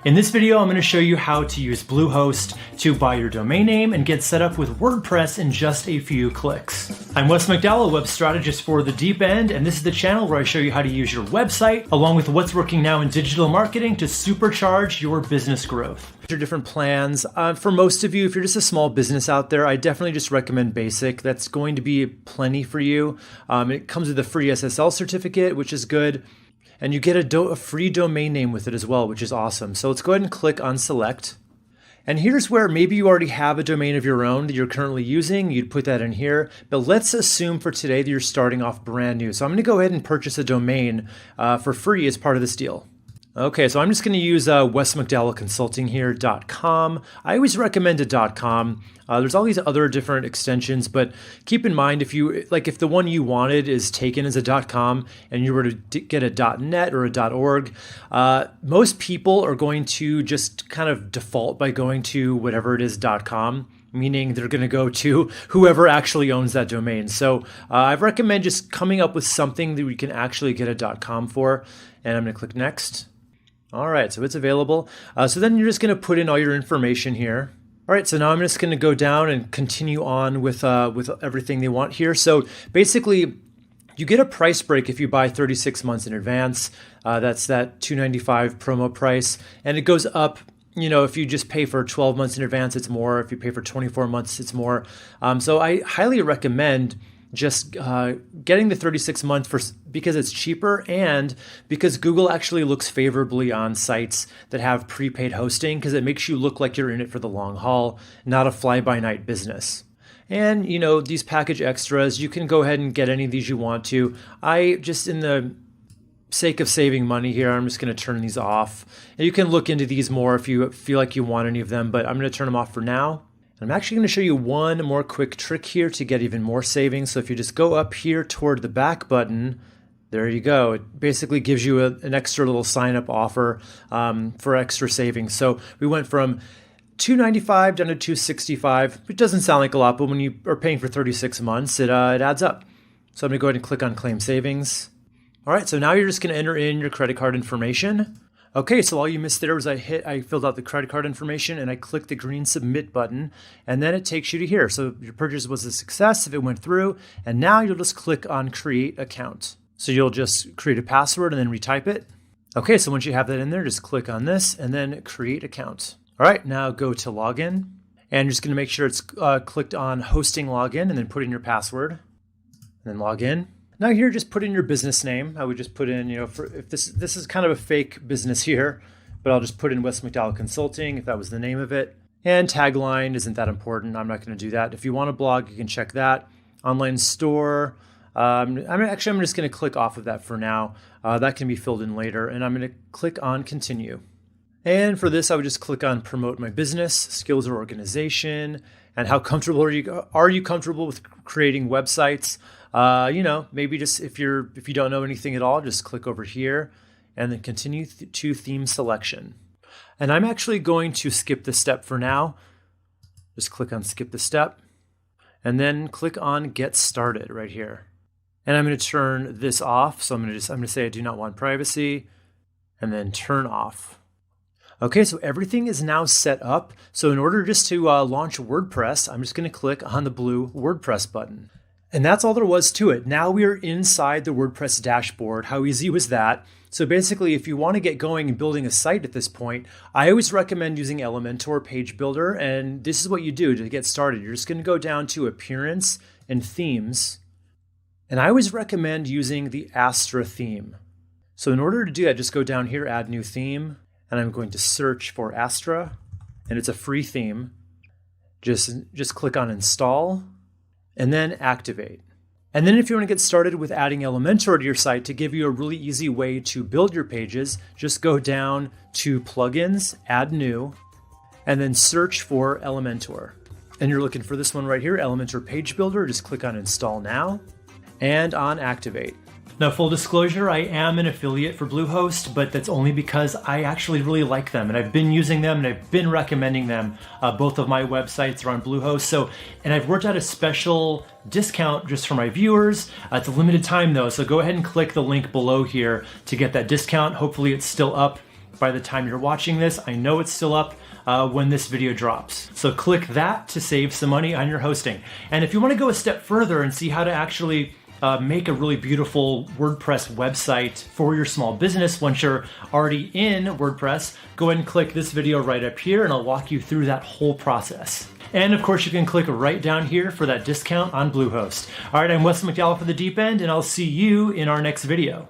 In this video, I'm going to show you how to use Bluehost to buy your domain name and get set up with WordPress in just a few clicks. I'm Wes McDowell, web strategist for The Deep End, and this is the channel where I show you how to use your website along with what's working now in digital marketing to supercharge your business growth. Your different plans. For most of you, if you're just a small business out there, I definitely just recommend Basic. That's going to be plenty for you. It comes with a free SSL certificate, which is good. And you get a free domain name with it as well, which is awesome. So let's go ahead and click on select. And here's where maybe you already have a domain of your own that you're currently using. You'd put that in here. But let's assume for today that you're starting off brand new. So I'm going to go ahead and purchase a domain for free as part of this deal. Okay, so I'm just going to use wesmcdowellconsultinghere.com. I always recommend a .com. There's all these other different extensions, but keep in mind if the one you wanted is taken as a .com and you were to get a .net or a .org, most people are going to just kind of default by going to whatever it is .com. Meaning they're going to go to whoever actually owns that domain. So I recommend just coming up with something that we can actually get a .com for, and I'm going to click next. All right, so it's available. So then you're just going to put in all your information here. All right, so now I'm just going to go down and continue on with everything they want here. So basically, you get a price break if you buy 36 months in advance. That's that $295 promo price, and it goes up. If you just pay for 12 months in advance, it's more. If you pay for 24 months, it's more. So I highly recommend just getting the 36 months because it's cheaper and because Google actually looks favorably on sites that have prepaid hosting because it makes you look like you're in it for the long haul, not a fly-by-night business. And, these package extras, you can go ahead and get any of these you want to. In the sake of saving money here, I'm just going to turn these off. And you can look into these more if you feel like you want any of them, but I'm going to turn them off for now. I'm actually going to show you one more quick trick here to get even more savings. So if you just go up here toward the back button, there you go. It basically gives you an extra little sign up offer for extra savings. So we went from $295 down to $265. It doesn't sound like a lot, but when you are paying for 36 months, it adds up. So I'm going to go ahead and click on claim savings. All right, so now you're just going to enter in your credit card information. Okay, so all you missed there was I filled out the credit card information and I clicked the green submit button, and then it takes you to here. So your purchase was a success if it went through, and now you'll just click on create account. So you'll just create a password and then retype it. Okay, so once you have that in there, just click on this and then create account. All right, now go to login, and you're just gonna make sure it's clicked on hosting login and then put in your password and then log in. Now here, just put in your business name. I would just put in, if this is kind of a fake business here, but I'll just put in Wes McDowell Consulting if that was the name of it. And tagline isn't that important. I'm not going to do that. If you want a blog, you can check that. Online store. I'm just going to click off of that for now. That can be filled in later, and I'm going to click on continue. And for this, I would just click on promote my business, skills or organization, and how comfortable are you comfortable with creating websites? Maybe just if you don't know anything at all, just click over here and then continue to theme selection. And I'm actually going to skip this step for now. Just click on skip the step and then click on get started right here. And I'm going to turn this off. So I'm going to say I do not want privacy and then turn off. Okay, so everything is now set up. So in order just to launch WordPress, I'm just going to click on the blue WordPress button. And that's all there was to it. Now we are inside the WordPress dashboard. How easy was that? So basically, if you want to get going and building a site at this point, I always recommend using Elementor Page Builder. And this is what you do to get started. You're just going to go down to Appearance and Themes. And I always recommend using the Astra theme. So in order to do that, just go down here, Add New Theme. And I'm going to search for Astra. And it's a free theme. Just click on Install. And then activate. And then if you want to get started with adding Elementor to your site to give you a really easy way to build your pages, just go down to Plugins, Add New, and then search for Elementor. And you're looking for this one right here, Elementor Page Builder. Just click on Install Now and on Activate. Now, full disclosure, I am an affiliate for Bluehost, but that's only because I actually really like them, and I've been using them, and I've been recommending them. Both of my websites are on Bluehost, and I've worked out a special discount just for my viewers. It's a limited time though, so go ahead and click the link below here to get that discount. Hopefully it's still up. by the time you're watching this. I know it's still up when this video drops. So click that to save some money on your hosting. And if you want to go a step further and see how to actually make a really beautiful WordPress website for your small business once you're already in WordPress, go ahead and click this video right up here and I'll walk you through that whole process. And of course, you can click right down here for that discount on Bluehost. All right, I'm Wes McDowell for The Deep End, and I'll see you in our next video.